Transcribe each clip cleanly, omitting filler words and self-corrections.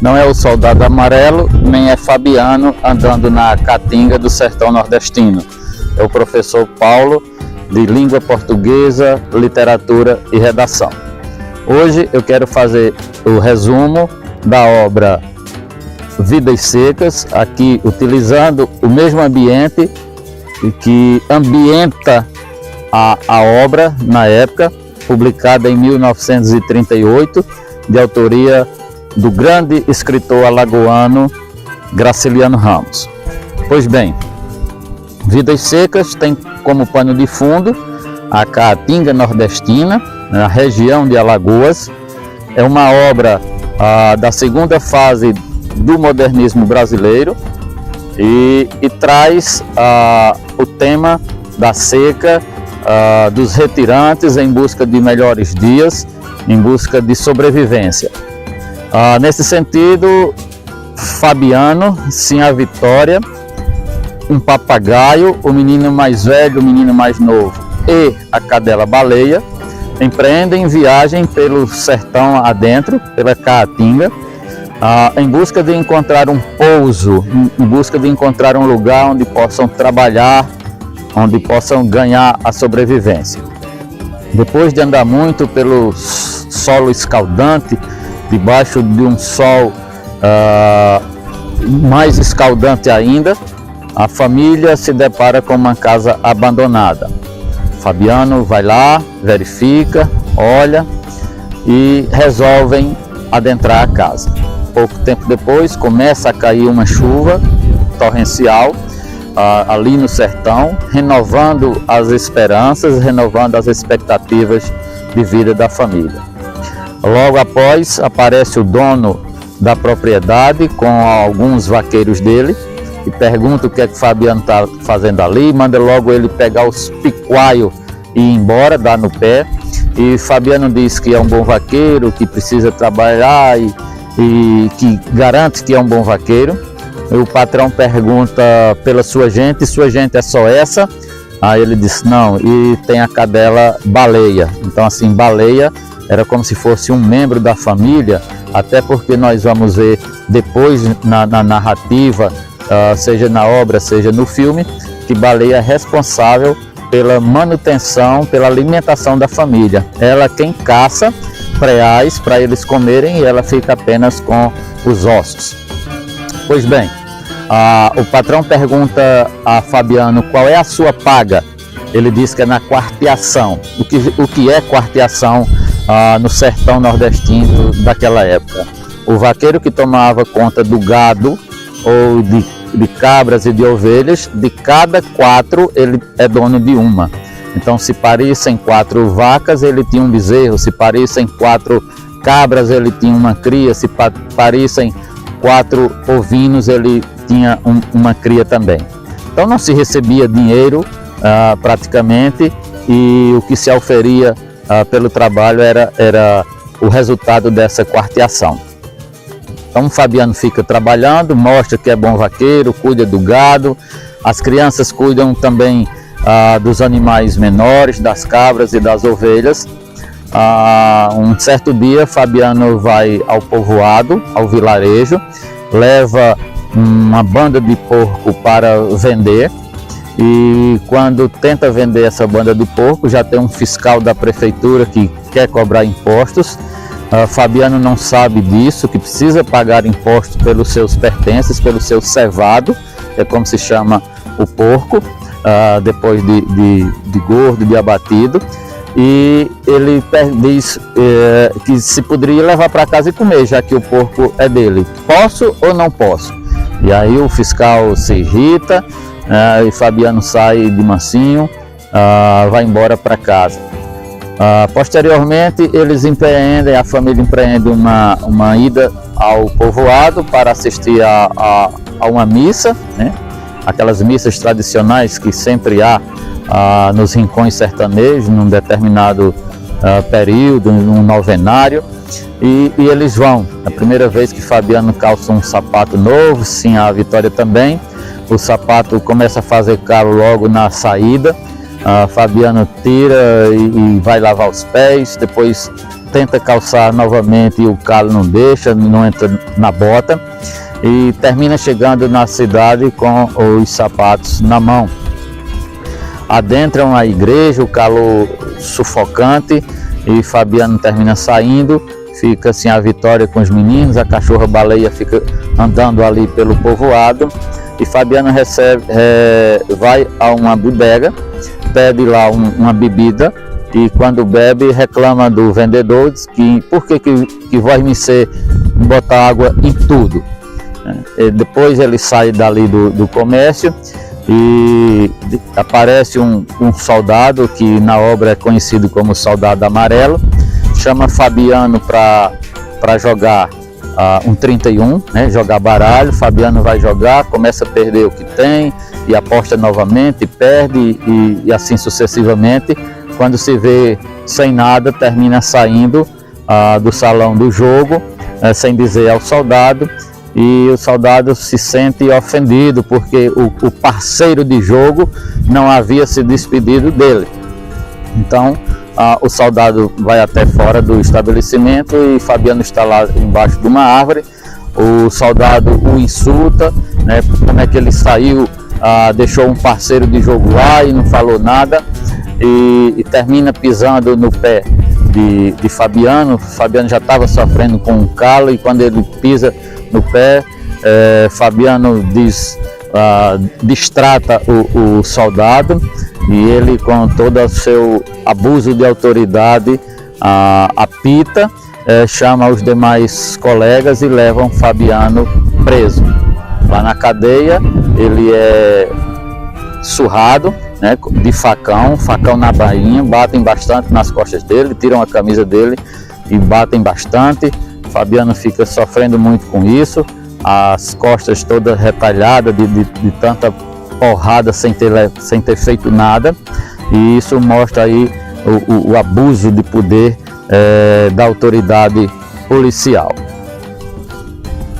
Não é o soldado amarelo, nem é Fabiano andando na caatinga do sertão nordestino. É o professor Paulo, de língua portuguesa, literatura e redação. Hoje eu quero fazer o resumo da obra Vidas Secas, aqui utilizando o mesmo ambiente que ambienta a obra na época, publicada em 1938, de autoria do grande escritor alagoano Graciliano Ramos. Pois bem, Vidas Secas tem como pano de fundo a Caatinga nordestina, na região de Alagoas. É uma obra da segunda fase do modernismo brasileiro e traz o tema da seca, dos retirantes em busca de melhores dias, em busca de sobrevivência. Nesse sentido, Fabiano, sim a Vitória, um papagaio, o menino mais velho, o menino mais novo e a cadela baleia empreendem viagem pelo sertão adentro, pela Caatinga, em busca de encontrar um pouso, em busca de encontrar um lugar onde possam trabalhar, onde possam ganhar a sobrevivência. Depois de andar muito pelo solo escaldante, debaixo de um sol mais escaldante ainda, a família se depara com uma casa abandonada. Fabiano vai lá, verifica, olha e resolvem adentrar a casa. Pouco tempo depois começa a cair uma chuva torrencial ali no sertão, renovando as esperanças, renovando as expectativas de vida da família. Logo após aparece o dono da propriedade com alguns vaqueiros dele e pergunta o que é que Fabiano está fazendo ali, manda logo ele pegar os picuaios e ir embora, dar no pé. E Fabiano diz que é um bom vaqueiro, que precisa trabalhar e que garante que é um bom vaqueiro. E o patrão pergunta pela sua gente é só essa? Aí ele diz não, e tem a cadela baleia. Então assim, baleia era como se fosse um membro da família, até porque nós vamos ver depois na narrativa, seja na obra, seja no filme, que baleia é responsável pela manutenção, pela alimentação da família. Ela quem caça preais para eles comerem e ela fica apenas com os ossos. Pois bem, o patrão pergunta a Fabiano qual é a sua paga. Ele diz que é na quarteação. O que é quarteação no sertão nordestino daquela época? O vaqueiro que tomava conta do gado ou de cabras e de ovelhas, de cada 4 ele é dono de uma. Então se parissem 4 vacas, ele tinha um bezerro, se parissem 4 cabras, ele tinha uma cria, se parissem 4 ovinos, ele tinha uma cria também. Então não se recebia dinheiro praticamente, e o que se oferia pelo trabalho era o resultado dessa quarteação. Então Fabiano fica trabalhando, mostra que é bom vaqueiro, cuida do gado, as crianças cuidam também dos animais menores, das cabras e das ovelhas. Um certo dia Fabiano vai ao povoado, ao vilarejo, leva uma banda de porco para vender, e quando tenta vender essa banda de porco, já tem um fiscal da prefeitura que quer cobrar impostos. Fabiano não sabe disso, que precisa pagar impostos pelos seus pertences, pelo seu cevado, que é como se chama o porco, depois de gordo, de abatido. E ele diz que se poderia levar para casa e comer, já que o porco é dele. Posso ou não posso? E aí o fiscal se irrita, e Fabiano sai de mansinho, vai embora para casa. Posteriormente a família empreende uma ida ao povoado para assistir a uma missa, né? Aquelas missas tradicionais que sempre há nos rincões sertanejos, num determinado período, num novenário, e eles vão. A primeira vez que Fabiano calça um sapato novo, sim, a Vitória também, o sapato começa a fazer calo logo na saída. Fabiano tira e vai lavar os pés, depois tenta calçar novamente e o calo não deixa, não entra na bota, e termina chegando na cidade com os sapatos na mão. Adentram a igreja, o calor sufocante, e Fabiano termina saindo. Fica assim a Vitória com os meninos, a cachorra-baleia fica andando ali pelo povoado, e Fabiano vai a uma bodega, pede lá uma bebida, e quando bebe reclama do vendedor, diz que por que vai me botar água em tudo. E depois ele sai dali do comércio e aparece um soldado que na obra é conhecido como Soldado Amarelo, chama Fabiano para jogar um 31, né, jogar baralho. Fabiano vai jogar, começa a perder o que tem e aposta novamente, perde e assim sucessivamente. Quando se vê sem nada, termina saindo do salão do jogo, sem dizer ao soldado, e o soldado se sente ofendido porque o parceiro de jogo não havia se despedido dele. Então o soldado vai até fora do estabelecimento e Fabiano está lá embaixo de uma árvore. O soldado o insulta, né, como é que ele saiu, deixou um parceiro de jogo lá e não falou nada, e termina pisando no pé de Fabiano. Fabiano já estava sofrendo com um calo, e quando ele pisa no pé, Fabiano distrata o soldado, e ele, com todo o seu abuso de autoridade, apita, chama os demais colegas e levam Fabiano preso. Lá na cadeia ele é surrado, né, de facão na bainha, batem bastante nas costas dele, tiram a camisa dele e batem bastante. Fabiano fica sofrendo muito com isso, as costas todas retalhadas de tanta porrada sem ter feito nada, e isso mostra aí o abuso de poder da autoridade policial.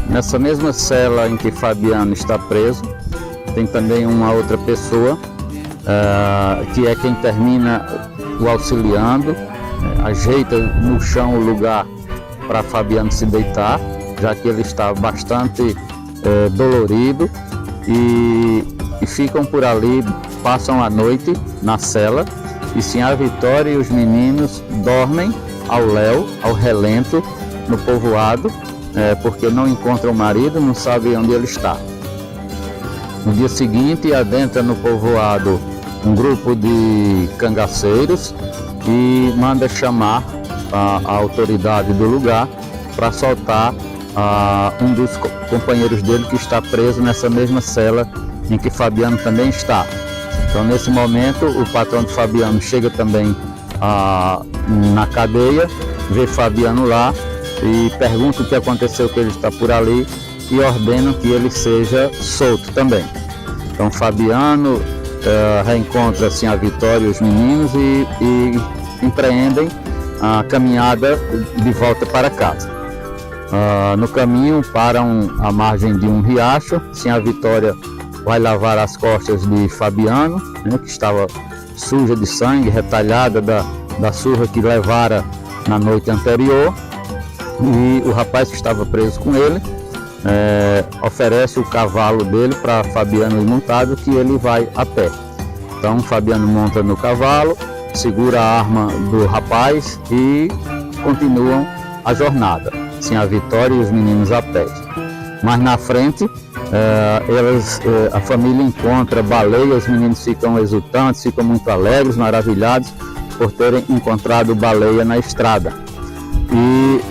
Nessa mesma cela em que Fabiano está preso, tem também uma outra pessoa, que é quem termina o auxiliando, ajeita no chão o lugar para Fabiano se deitar, já que ele está bastante dolorido, e ficam por ali, passam a noite na cela, e sim, a Vitória e os meninos dormem ao relento no povoado, porque não encontram o marido, não sabem onde ele está. No dia seguinte, adentra no povoado um grupo de cangaceiros e manda chamar a autoridade do lugar para soltar um dos companheiros dele que está preso nessa mesma cela em que Fabiano também está. Então, nesse momento, o patrão de Fabiano chega também na cadeia, vê Fabiano lá e pergunta o que aconteceu, que ele está por ali, e ordena que ele seja solto também. Então Fabiano reencontra assim a Vitória e os meninos e empreendem a caminhada de volta para casa. No caminho param à margem de um riacho. Assim, a Vitória vai lavar as costas de Fabiano, né, que estava suja de sangue, retalhada da surra que levara na noite anterior, e o rapaz que estava preso com ele oferece o cavalo dele para Fabiano ir montado, que ele vai a pé. Então Fabiano monta no cavalo, segura a arma do rapaz e continuam a jornada, assim, a Vitória e os meninos a pé. Mas na frente a família encontra baleia, os meninos ficam exultantes, ficam muito alegres, maravilhados por terem encontrado baleia na estrada. E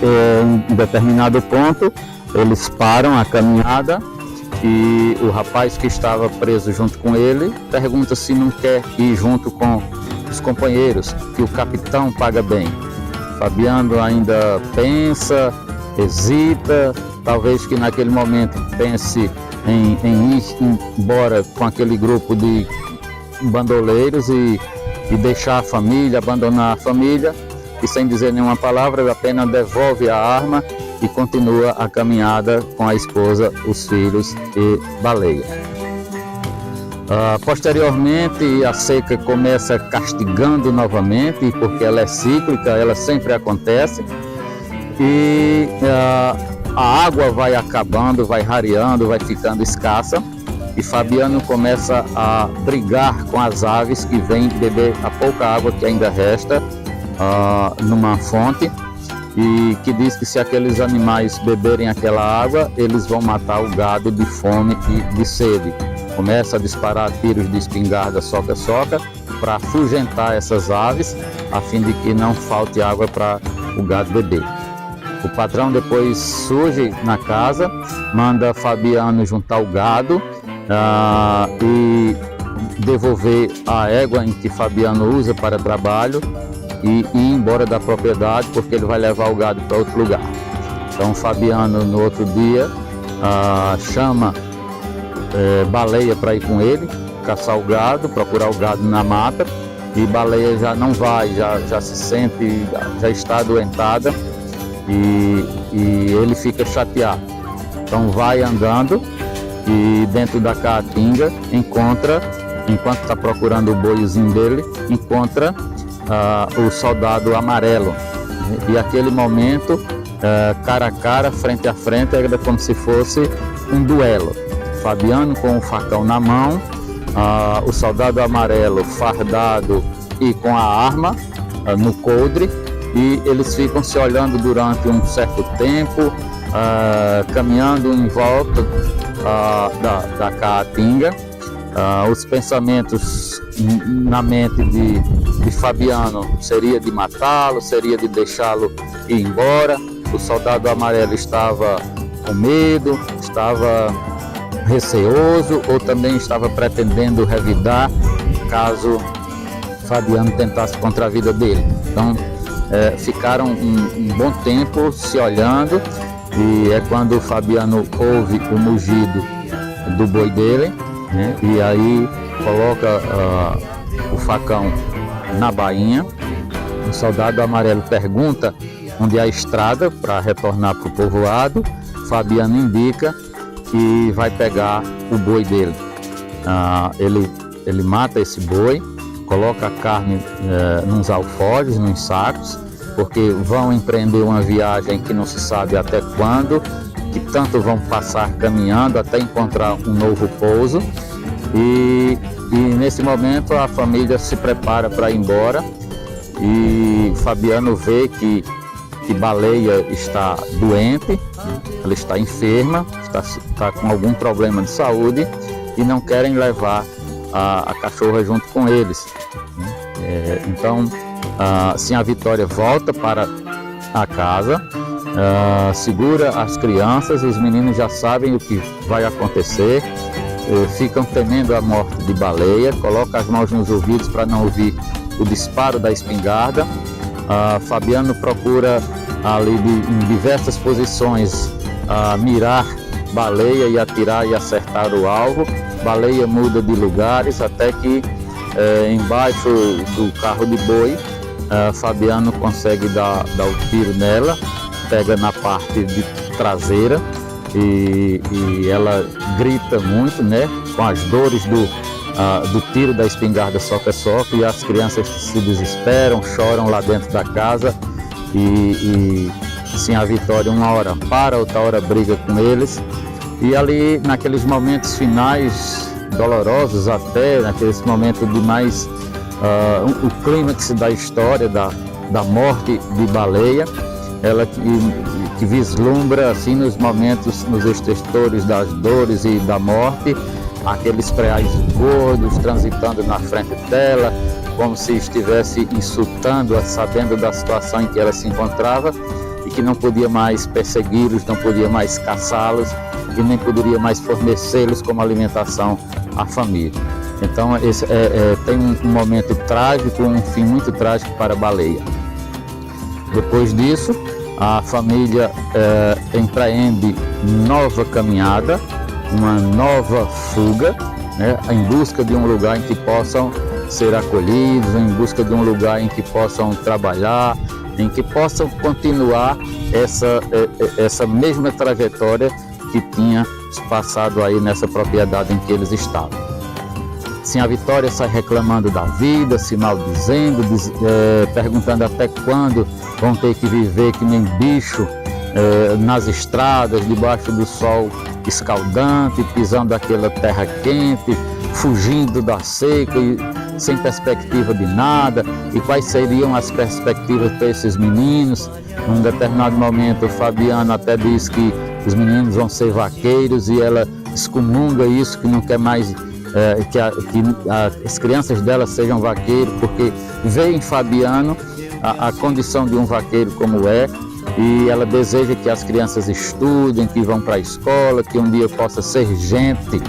em determinado ponto eles param a caminhada e o rapaz que estava preso junto com ele pergunta se não quer ir junto com os companheiros, que o capitão paga bem. Fabiano ainda pensa, hesita, talvez que naquele momento pense em ir embora com aquele grupo de bandoleiros e deixar a família, abandonar a família, e sem dizer nenhuma palavra, apenas devolve a arma e continua a caminhada com a esposa, os filhos e baleia. Posteriormente, a seca começa castigando novamente, porque ela é cíclica, ela sempre acontece, e a água vai acabando, vai rareando, vai ficando escassa, e Fabiano começa a brigar com as aves que vêm beber a pouca água que ainda resta numa fonte, e que diz que se aqueles animais beberem aquela água, eles vão matar o gado de fome e de sede. Começa a disparar tiros de espingarda soca-soca para afugentar essas aves, a fim de que não falte água para o gado beber. O patrão depois surge na casa, manda Fabiano juntar o gado e devolver a égua em que Fabiano usa para trabalho e ir embora da propriedade, porque ele vai levar o gado para outro lugar. Então Fabiano, no outro dia, chama Baleia para ir com ele, caçar o gado, procurar o gado na mata, e Baleia já não vai, já se sente, já está adoentada, e ele fica chateado. Então vai andando e dentro da caatinga encontra, enquanto está procurando o boizinho dele, encontra o soldado amarelo. E aquele momento, cara a cara, frente a frente, era como se fosse um duelo. Fabiano com o facão na mão, o soldado amarelo fardado e com a arma no coldre, e eles ficam se olhando durante um certo tempo, caminhando em volta da caatinga. Os pensamentos na mente de Fabiano seria de matá-lo, seria de deixá-lo ir embora. O soldado amarelo estava com medo, estava receoso, ou também estava pretendendo revidar caso Fabiano tentasse contra a vida dele. Então ficaram um bom tempo se olhando, e é quando Fabiano ouve o mugido do boi dele, né? E aí coloca o facão na bainha. O soldado amarelo pergunta onde é a estrada para retornar para o povoado. Fabiano indica que vai pegar o boi dele. Ele mata esse boi, coloca a carne nos alforjes, nos sacos, porque vão empreender uma viagem que não se sabe até quando, que tanto vão passar caminhando até encontrar um novo pouso. E nesse momento a família se prepara para ir embora, e Fabiano vê que Baleia está doente, ela está enferma, está com algum problema de saúde, e não querem levar a cachorra junto com eles. Então, assim, a Vitória volta para a casa, segura as crianças, os meninos já sabem o que vai acontecer, ficam temendo a morte de Baleia, colocam as mãos nos ouvidos para não ouvir o disparo da espingarda. Fabiano procura ali em diversas posições mirar Baleia e atirar e acertar o alvo. Baleia muda de lugares até que embaixo do carro de boi, Fabiano consegue dar o tiro nela, pega na parte de traseira, e ela grita muito, né, com as dores do tiro da espingarda soca-soca, e as crianças se desesperam, choram lá dentro da casa, e sim, a Vitória uma hora para, outra hora briga com eles, e ali naqueles momentos finais dolorosos, até naqueles momentos de mais o clímax da história da morte de Baleia, ela que vislumbra assim nos momentos, nos estertores das dores e da morte, aqueles preais gordos transitando na frente dela, como se estivesse insultando-a, sabendo da situação em que ela se encontrava, e que não podia mais persegui-los, não podia mais caçá-los, e nem poderia mais fornecê-los como alimentação à família. Então esse tem um momento trágico, um fim muito trágico para Baleia. Depois disso, a família empreende nova caminhada, uma nova fuga, né, em busca de um lugar em que possam ser acolhidos, em busca de um lugar em que possam trabalhar, em que possam continuar essa mesma trajetória que tinha passado aí nessa propriedade em que eles estavam. Sim, a Vitória sai reclamando da vida, se maldizendo, perguntando até quando vão ter que viver que nem bicho nas estradas, debaixo do sol escaldante, pisando aquela terra quente, fugindo da seca e sem perspectiva de nada. E quais seriam as perspectivas para esses meninos? Num determinado momento, o Fabiano até diz que os meninos vão ser vaqueiros e ela excomunga isso, que não quer mais que as crianças dela sejam vaqueiros, porque vê em Fabiano a condição de um vaqueiro como é, e ela deseja que as crianças estudem, que vão para a escola, que um dia possa ser gente,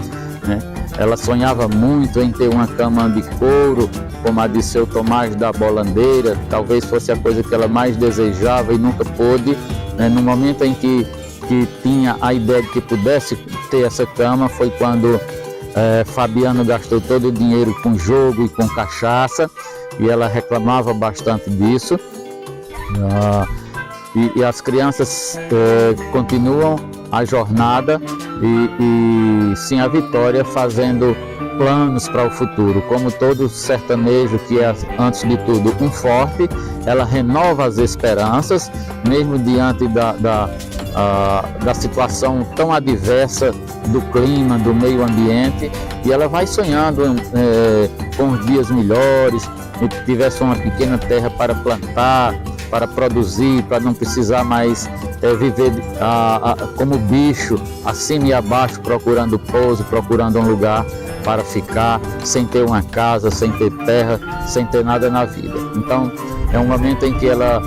né? Ela sonhava muito em ter uma cama de couro, como a de seu Tomás da Bolandeira, talvez fosse a coisa que ela mais desejava e nunca pôde, né? No momento em que tinha a ideia de que pudesse ter essa cama, foi quando Fabiano gastou todo o dinheiro com jogo e com cachaça, e ela reclamava bastante disso. E as crianças continuam a jornada e sim a Vitória fazendo planos para o futuro. Como todo sertanejo que é, antes de tudo, um forte, ela renova as esperanças, mesmo diante da situação tão adversa do clima, do meio ambiente, e ela vai sonhando com os dias melhores, que tivesse uma pequena terra para plantar, para produzir, para não precisar mais viver como bicho, acima e abaixo, procurando pouso, procurando um lugar para ficar, sem ter uma casa, sem ter terra, sem ter nada na vida. Então, é um momento em que ela,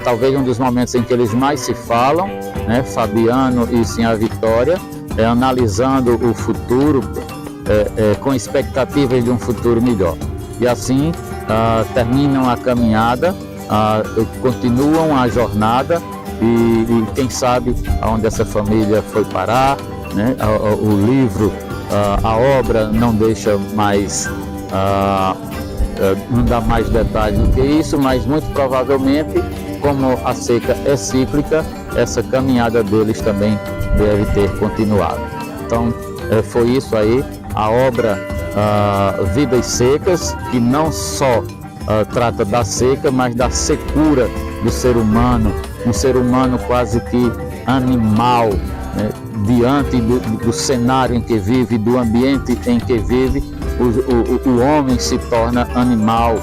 talvez um dos momentos em que eles mais se falam, né, Fabiano e sim a Vitória, analisando o futuro, com expectativas de um futuro melhor. E assim, terminam a caminhada, continuam a jornada e quem sabe aonde essa família foi parar, né? O livro, a obra não deixa mais, não dá mais detalhes do que isso, mas muito provavelmente, como a seca é cíclica, essa caminhada deles também deve ter continuado. Então foi isso aí, a obra Vidas Secas, que não só trata da seca, mas da secura do ser humano, um ser humano quase que animal, né? Diante do cenário em que vive, do ambiente em que vive, o homem se torna animal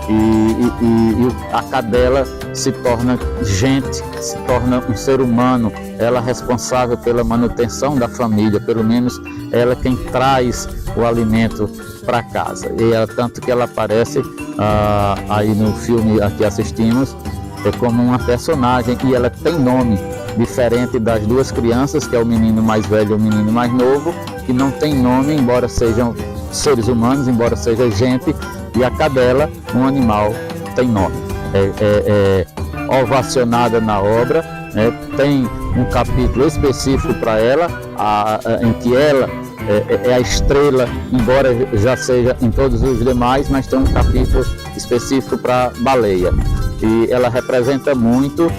e a cadela se torna gente, se torna um ser humano, ela é responsável pela manutenção da família, pelo menos ela quem traz o alimento para casa. E tanto que ela aparece aí no filme a que assistimos como uma personagem, e ela tem nome diferente das duas crianças, que é o menino mais velho e o menino mais novo, que não tem nome, embora sejam seres humanos, embora seja gente, e a cadela, um animal, tem nome. Ovacionada na obra, né? Tem um capítulo específico para ela, em que ela é a estrela, embora já seja em todos os demais, mas tem um capítulo específico para baleia. E ela representa muito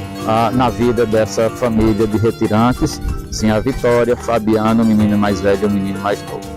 na vida dessa família de retirantes, sim, a Vitória, Fabiano, o menino mais velho e o menino mais novo.